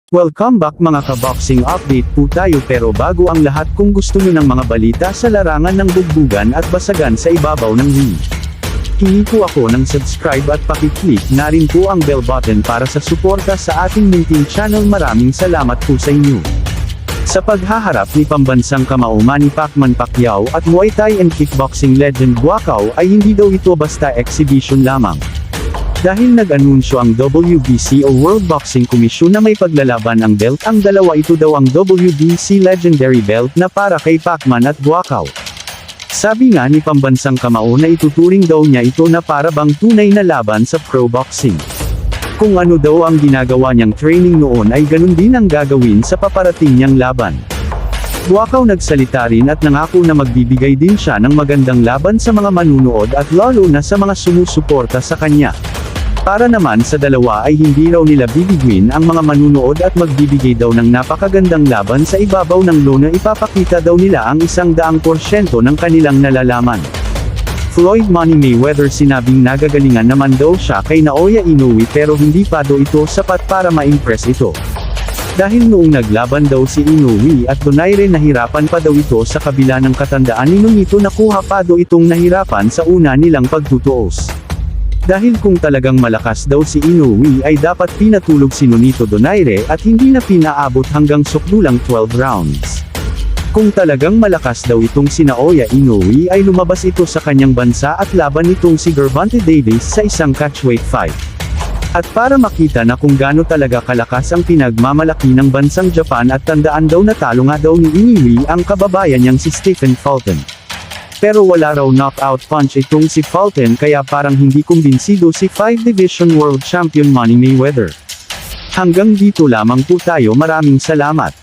Welcome back mga ka-boxing update po tayo pero bago ang lahat kung gusto nyo ng mga balita sa larangan ng bugbugan at basagan sa ibabaw ng ring. Hingi po ako ng subscribe at pakiclick na rin po ang bell button para sa suporta sa ating munting channel. Maraming salamat po sa inyo. Sa paghaharap ni pambansang kamao Manny Pacquiao at Muay Thai and Kickboxing legend Buakaw ay hindi daw ito basta exhibition lamang. Dahil nag-anunsyo ang WBC o World Boxing Commission na may paglalaban ang belt, ang dalawa ito daw ang WBC Legendary Belt na para kay Pacman at Buakaw. Sabi nga ni pambansang kamao na ituturing daw niya ito na para bang tunay na laban sa pro boxing. Kung ano daw ang ginagawa niyang training noon ay ganun din ang gagawin sa paparating niyang laban. Buakaw nagsalita rin at nangako na magbibigay din siya ng magandang laban sa mga manunood at lalo na sa mga sumusuporta sa kanya. Para naman sa dalawa ay hindi raw nila bibiguin ang mga manunood at magbibigay daw ng napakagandang laban sa ibabaw ng lona. Ipapakita daw nila ang 100% ng kanilang nalalaman. Floyd Money Mayweather sinabing nagagalingan naman daw siya kay Naoya Inoue pero hindi pa daw ito sapat para ma-impress ito. Dahil noong naglaban daw si Inoue at Donaire nahirapan pa daw ito sa kabila ng katandaan ni Nonito, nakuha pa daw itong nahirapan sa una nilang pagtutuos. Dahil kung talagang malakas daw si Inoue ay dapat pinatulog si Nonito Donaire at hindi na pinaabot hanggang sukdulang 12 rounds. Kung talagang malakas daw itong si Naoya Inoue ay lumabas ito sa kanyang bansa at laban nitong si Gervonta Davis sa isang catchweight fight. At para makita na kung gaano talaga kalakas ang pinagmamalaki ng bansang Japan at tandaan daw na talo nga daw ni Inoue ang kababayan niyang si Stephen Fulton. Pero wala raw knockout punch itong si Fulton kaya parang hindi kumbinsido si 5-division world champion Manny Mayweather. Hanggang dito lamang po tayo, maraming salamat.